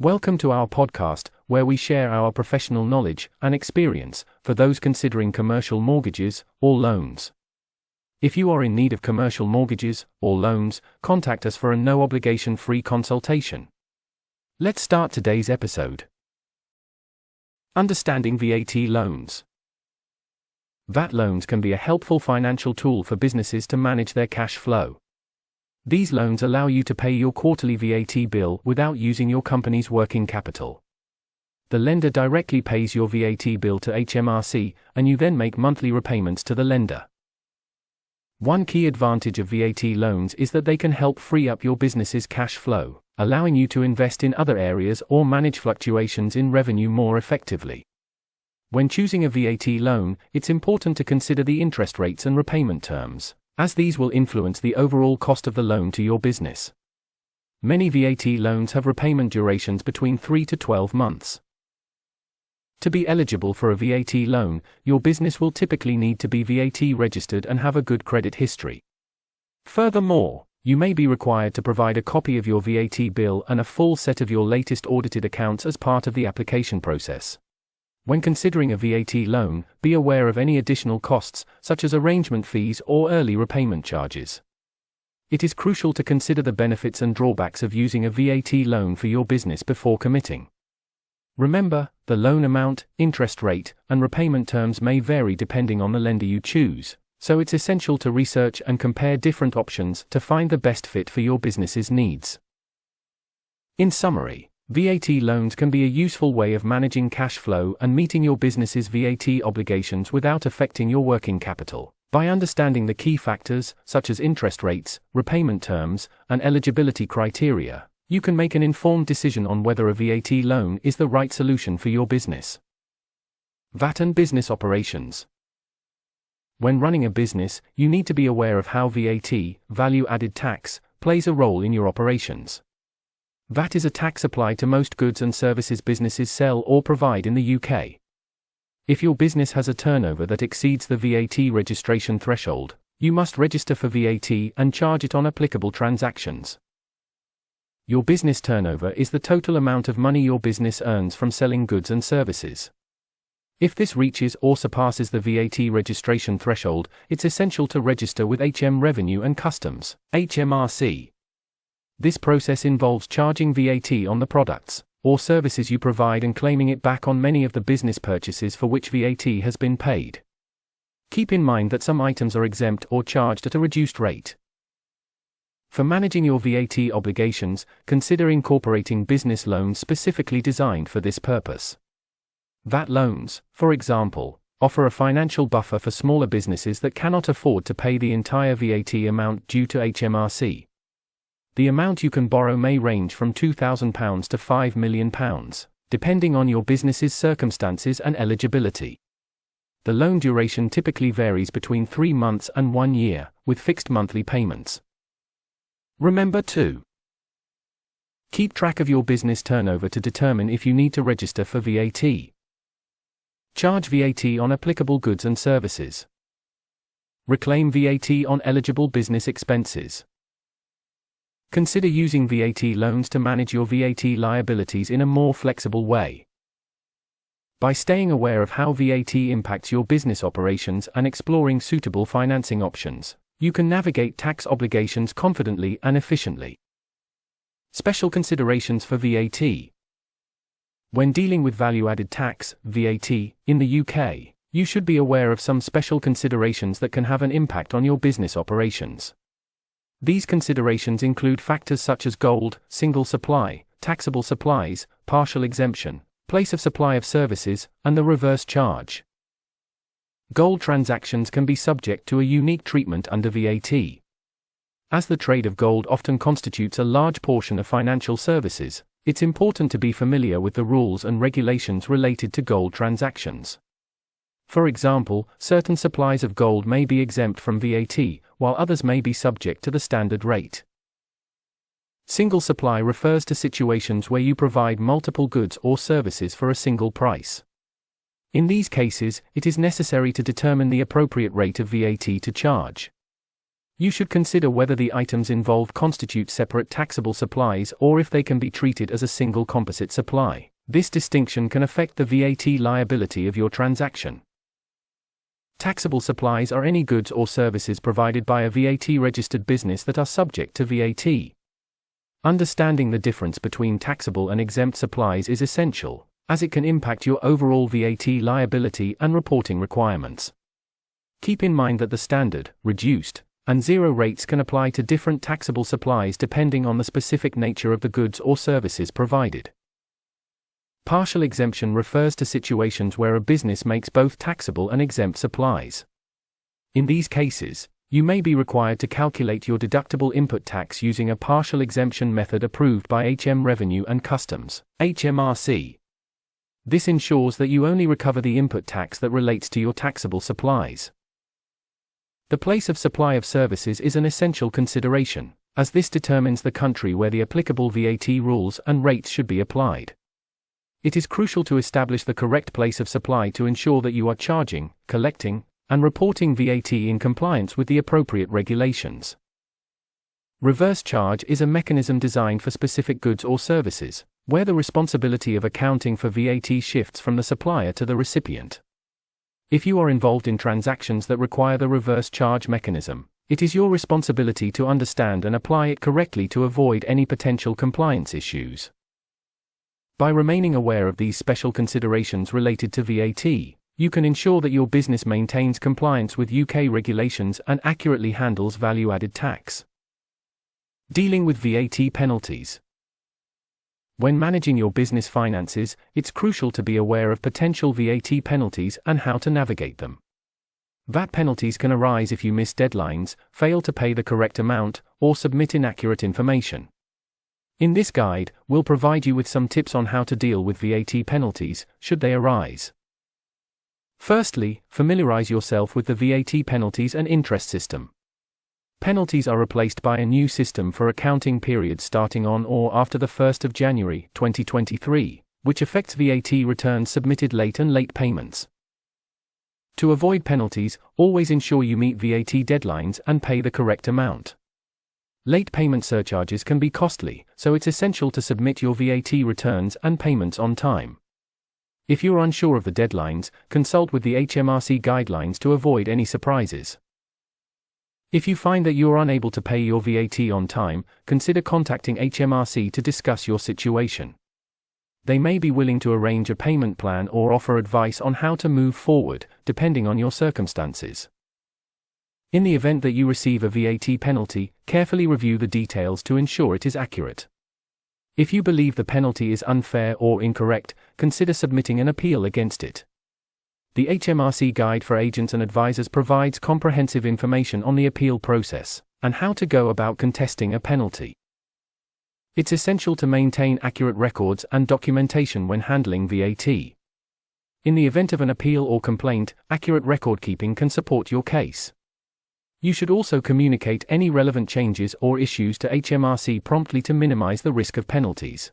Welcome to our podcast, where we share our professional knowledge and experience for those considering commercial mortgages or loans. If you are in need of commercial mortgages or loans, contact us for a no-obligation free consultation. Let's start today's episode. Understanding VAT loans. VAT loans can be a helpful financial tool for businesses to manage their cash flow. These loans allow you to pay your quarterly VAT bill without using your company's working capital. The lender directly pays your VAT bill to HMRC, and you then make monthly repayments to the lender. One key advantage of VAT loans is that they can help free up your business's cash flow, allowing you to invest in other areas or manage fluctuations in revenue more effectively. When choosing a VAT loan, it's important to consider the interest rates and repayment terms, as these will influence the overall cost of the loan to your business. Many VAT loans have repayment durations between 3 to 12 months. To be eligible for a VAT loan, your business will typically need to be VAT registered and have a good credit history. Furthermore, you may be required to provide a copy of your VAT bill and a full set of your latest audited accounts as part of the application process. When considering a VAT loan, be aware of any additional costs, such as arrangement fees or early repayment charges. It is crucial to consider the benefits and drawbacks of using a VAT loan for your business before committing. Remember, the loan amount, interest rate, and repayment terms may vary depending on the lender you choose, so it's essential to research and compare different options to find the best fit for your business's needs. In summary, VAT loans can be a useful way of managing cash flow and meeting your business's VAT obligations without affecting your working capital. By understanding the key factors, such as interest rates, repayment terms, and eligibility criteria, you can make an informed decision on whether a VAT loan is the right solution for your business. VAT and business operations. When running a business, you need to be aware of how VAT, value-added tax, plays a role in your operations. VAT is a tax applied to most goods and services businesses sell or provide in the UK. If your business has a turnover that exceeds the VAT registration threshold, you must register for VAT and charge it on applicable transactions. Your business turnover is the total amount of money your business earns from selling goods and services. If this reaches or surpasses the VAT registration threshold, it's essential to register with Revenue and Customs, HMRC. This process involves charging VAT on the products or services you provide and claiming it back on many of the business purchases for which VAT has been paid. Keep in mind that some items are exempt or charged at a reduced rate. For managing your VAT obligations, consider incorporating business loans specifically designed for this purpose. VAT loans, for example, offer a financial buffer for smaller businesses that cannot afford to pay the entire VAT amount due to HMRC. The amount you can borrow may range from £2,000 to £5 million, depending on your business's circumstances and eligibility. The loan duration typically varies between 3 months and 1 year, with fixed monthly payments. Remember to keep track of your business turnover to determine if you need to register for VAT. Charge VAT on applicable goods and services. Reclaim VAT on eligible business expenses. Consider using VAT loans to manage your VAT liabilities in a more flexible way. By staying aware of how VAT impacts your business operations and exploring suitable financing options, you can navigate tax obligations confidently and efficiently. Special considerations for VAT. When dealing with value-added tax, VAT, in the UK, you should be aware of some special considerations that can have an impact on your business operations. These considerations include factors such as gold, single supply, taxable supplies, partial exemption, place of supply of services, and the reverse charge. Gold transactions can be subject to a unique treatment under VAT. As the trade of gold often constitutes a large portion of financial services, it's important to be familiar with the rules and regulations related to gold transactions. For example, certain supplies of gold may be exempt from VAT, while others may be subject to the standard rate. Single supply refers to situations where you provide multiple goods or services for a single price. In these cases, it is necessary to determine the appropriate rate of VAT to charge. You should consider whether the items involved constitute separate taxable supplies or if they can be treated as a single composite supply. This distinction can affect the VAT liability of your transaction. Taxable supplies are any goods or services provided by a VAT-registered business that are subject to VAT. Understanding the difference between taxable and exempt supplies is essential, as it can impact your overall VAT liability and reporting requirements. Keep in mind that the standard, reduced, and zero rates can apply to different taxable supplies depending on the specific nature of the goods or services provided. Partial exemption refers to situations where a business makes both taxable and exempt supplies. In these cases, you may be required to calculate your deductible input tax using a partial exemption method approved by Revenue and Customs, HMRC. This ensures that you only recover the input tax that relates to your taxable supplies. The place of supply of services is an essential consideration, as this determines the country where the applicable VAT rules and rates should be applied. It is crucial to establish the correct place of supply to ensure that you are charging, collecting, and reporting VAT in compliance with the appropriate regulations. Reverse charge is a mechanism designed for specific goods or services, where the responsibility of accounting for VAT shifts from the supplier to the recipient. If you are involved in transactions that require the reverse charge mechanism, it is your responsibility to understand and apply it correctly to avoid any potential compliance issues. By remaining aware of these special considerations related to VAT, you can ensure that your business maintains compliance with UK regulations and accurately handles value-added tax. Dealing with VAT penalties. When managing your business finances, it's crucial to be aware of potential VAT penalties and how to navigate them. VAT penalties can arise if you miss deadlines, fail to pay the correct amount, or submit inaccurate information. In this guide, we'll provide you with some tips on how to deal with VAT penalties, should they arise. Firstly, familiarize yourself with the VAT penalties and interest system. Penalties are replaced by a new system for accounting periods starting on or after the 1st of January, 2023, which affects VAT returns submitted late and late payments. To avoid penalties, always ensure you meet VAT deadlines and pay the correct amount. Late payment surcharges can be costly, so it's essential to submit your VAT returns and payments on time. If you're unsure of the deadlines, consult with the HMRC guidelines to avoid any surprises. If you find that you're unable to pay your VAT on time, consider contacting HMRC to discuss your situation. They may be willing to arrange a payment plan or offer advice on how to move forward, depending on your circumstances. In the event that you receive a VAT penalty, carefully review the details to ensure it is accurate. If you believe the penalty is unfair or incorrect, consider submitting an appeal against it. The HMRC Guide for Agents and Advisors provides comprehensive information on the appeal process and how to go about contesting a penalty. It's essential to maintain accurate records and documentation when handling VAT. In the event of an appeal or complaint, accurate record keeping can support your case. You should also communicate any relevant changes or issues to HMRC promptly to minimize the risk of penalties.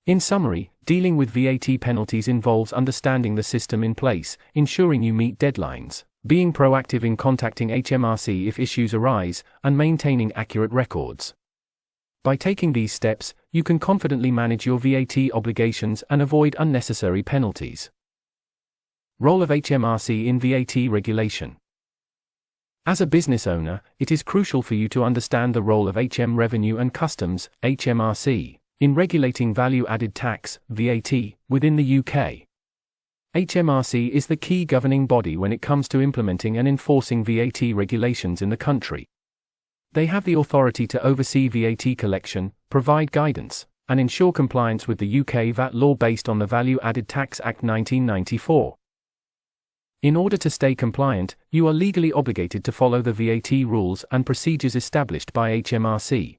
In summary, dealing with VAT penalties involves understanding the system in place, ensuring you meet deadlines, being proactive in contacting HMRC if issues arise, and maintaining accurate records. By taking these steps, you can confidently manage your VAT obligations and avoid unnecessary penalties. Role of HMRC in VAT regulation. As a business owner, it is crucial for you to understand the role of Revenue and Customs, HMRC, in regulating value-added tax, VAT, within the UK. HMRC is the key governing body when it comes to implementing and enforcing VAT regulations in the country. They have the authority to oversee VAT collection, provide guidance, and ensure compliance with the UK VAT law based on the Value-Added Tax Act 1994. In order to stay compliant, you are legally obligated to follow the VAT rules and procedures established by HMRC.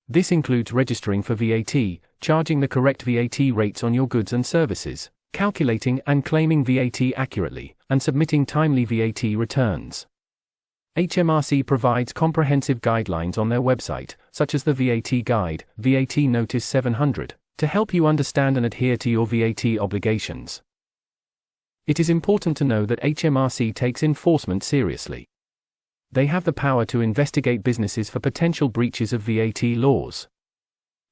This includes registering for VAT, charging the correct VAT rates on your goods and services, calculating and claiming VAT accurately, and submitting timely VAT returns. HMRC provides comprehensive guidelines on their website, such as the VAT Guide, VAT Notice 700, to help you understand and adhere to your VAT obligations. It is important to know that HMRC takes enforcement seriously. They have the power to investigate businesses for potential breaches of VAT laws.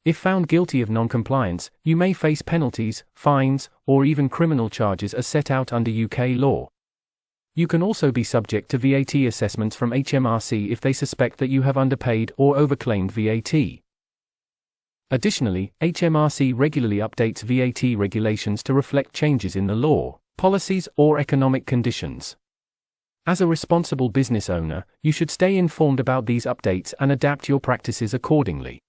If found guilty of non-compliance, you may face penalties, fines, or even criminal charges as set out under UK law. You can also be subject to VAT assessments from HMRC if they suspect that you have underpaid or overclaimed VAT. Additionally, HMRC regularly updates VAT regulations to reflect changes in the law, policies, or economic conditions. As a responsible business owner, you should stay informed about these updates and adapt your practices accordingly.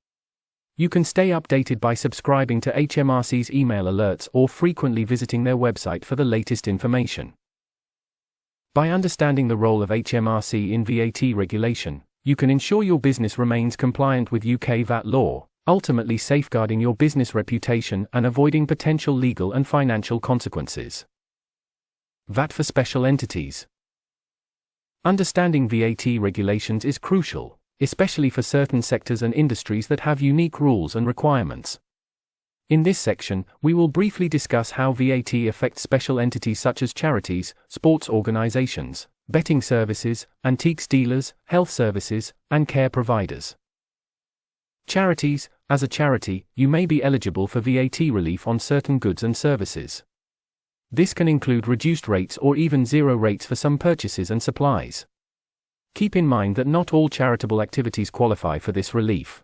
You can stay updated by subscribing to HMRC's email alerts or frequently visiting their website for the latest information. By understanding the role of HMRC in VAT regulation, you can ensure your business remains compliant with UK VAT law, ultimately safeguarding your business reputation and avoiding potential legal and financial consequences. VAT for special entities. Understanding VAT regulations is crucial, especially for certain sectors and industries that have unique rules and requirements. In this section, we will briefly discuss how VAT affects special entities such as charities, sports organizations, betting services, antiques dealers, health services, and care providers. Charities. As a charity, you may be eligible for VAT relief on certain goods and services. This can include reduced rates or even zero rates for some purchases and supplies. Keep in mind that not all charitable activities qualify for this relief.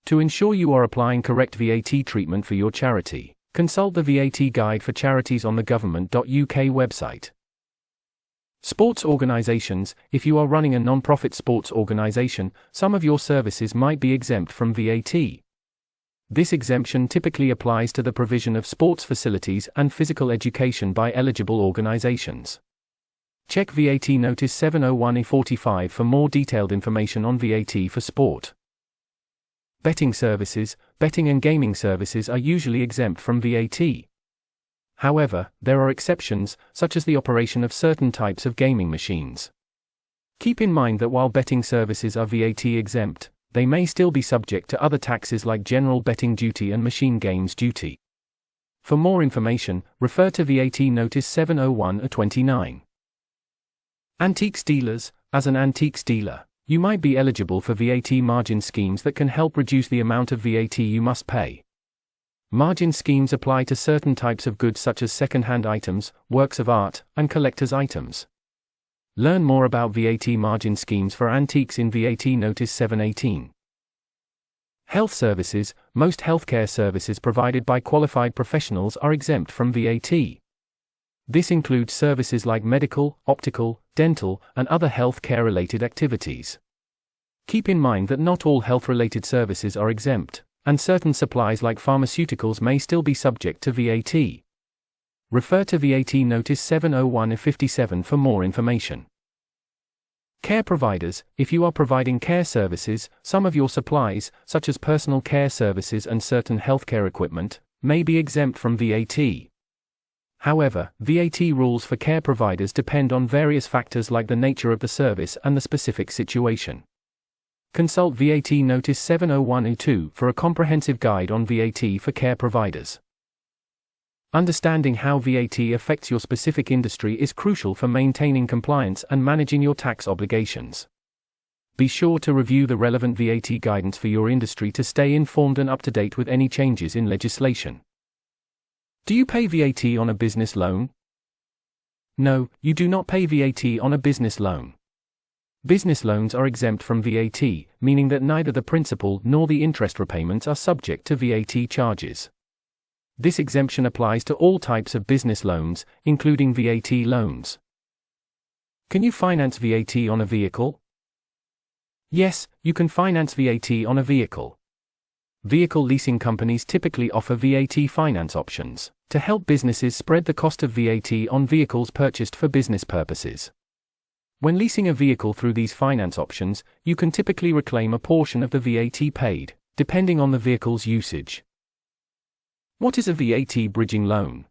To ensure you are applying correct VAT treatment for your charity, consult the VAT guide for charities on the government.uk website. Sports organizations. If you are running a non-profit sports organization, some of your services might be exempt from VAT. This exemption typically applies to the provision of sports facilities and physical education by eligible organizations. Check VAT Notice 701/45 for more detailed information on VAT for sport. Betting services. Betting and gaming services are usually exempt from VAT. However, there are exceptions, such as the operation of certain types of gaming machines. Keep in mind that while betting services are VAT exempt, they may still be subject to other taxes like general betting duty and machine games duty. For more information, refer to VAT Notice 701/29. Antiques dealers. As an antiques dealer, you might be eligible for VAT margin schemes that can help reduce the amount of VAT you must pay. Margin schemes apply to certain types of goods such as second-hand items, works of art, and collector's items. Learn more about VAT margin schemes for antiques in VAT Notice 718. Health services. Most healthcare services provided by qualified professionals are exempt from VAT. This includes services like medical, optical, dental, and other health care-related activities. Keep in mind that not all health-related services are exempt, and certain supplies like pharmaceuticals may still be subject to VAT. Refer to VAT Notice 701/57 for more information. Care providers. If you are providing care services, some of your supplies, such as personal care services and certain healthcare equipment, may be exempt from VAT. However, VAT rules for care providers depend on various factors like the nature of the service and the specific situation. Consult VAT Notice 701/2 for a comprehensive guide on VAT for care providers. Understanding how VAT affects your specific industry is crucial for maintaining compliance and managing your tax obligations. Be sure to review the relevant VAT guidance for your industry to stay informed and up to date with any changes in legislation. Do you pay VAT on a business loan? No, you do not pay VAT on a business loan. Business loans are exempt from VAT, meaning that neither the principal nor the interest repayments are subject to VAT charges. This exemption applies to all types of business loans, including VAT loans. Can you finance VAT on a vehicle? Yes, you can finance VAT on a vehicle. Vehicle leasing companies typically offer VAT finance options to help businesses spread the cost of VAT on vehicles purchased for business purposes. When leasing a vehicle through these finance options, you can typically reclaim a portion of the VAT paid, depending on the vehicle's usage. What is a VAT bridging loan?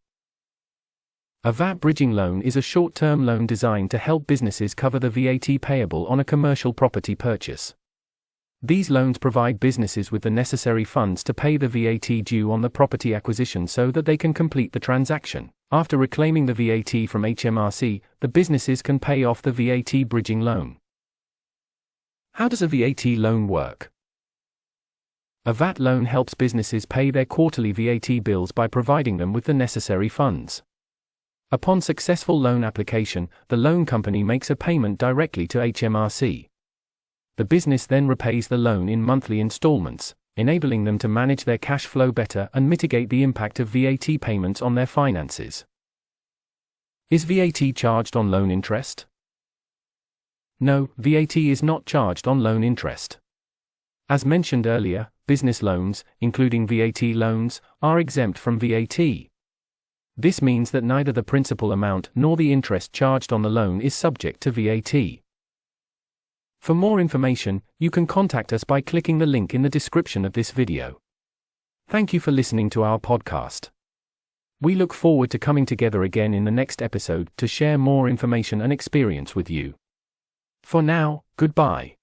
A VAT bridging loan is a short-term loan designed to help businesses cover the VAT payable on a commercial property purchase. These loans provide businesses with the necessary funds to pay the VAT due on the property acquisition so that they can complete the transaction. After reclaiming the VAT from HMRC, the businesses can pay off the VAT bridging loan. How does a VAT loan work? A VAT loan helps businesses pay their quarterly VAT bills by providing them with the necessary funds. Upon successful loan application, the loan company makes a payment directly to HMRC. The business then repays the loan in monthly installments, enabling them to manage their cash flow better and mitigate the impact of VAT payments on their finances. Is VAT charged on loan interest? No, VAT is not charged on loan interest. As mentioned earlier, business loans, including VAT loans, are exempt from VAT. This means that neither the principal amount nor the interest charged on the loan is subject to VAT. For more information, you can contact us by clicking the link in the description of this video. Thank you for listening to our podcast. We look forward to coming together again in the next episode to share more information and experience with you. For now, goodbye.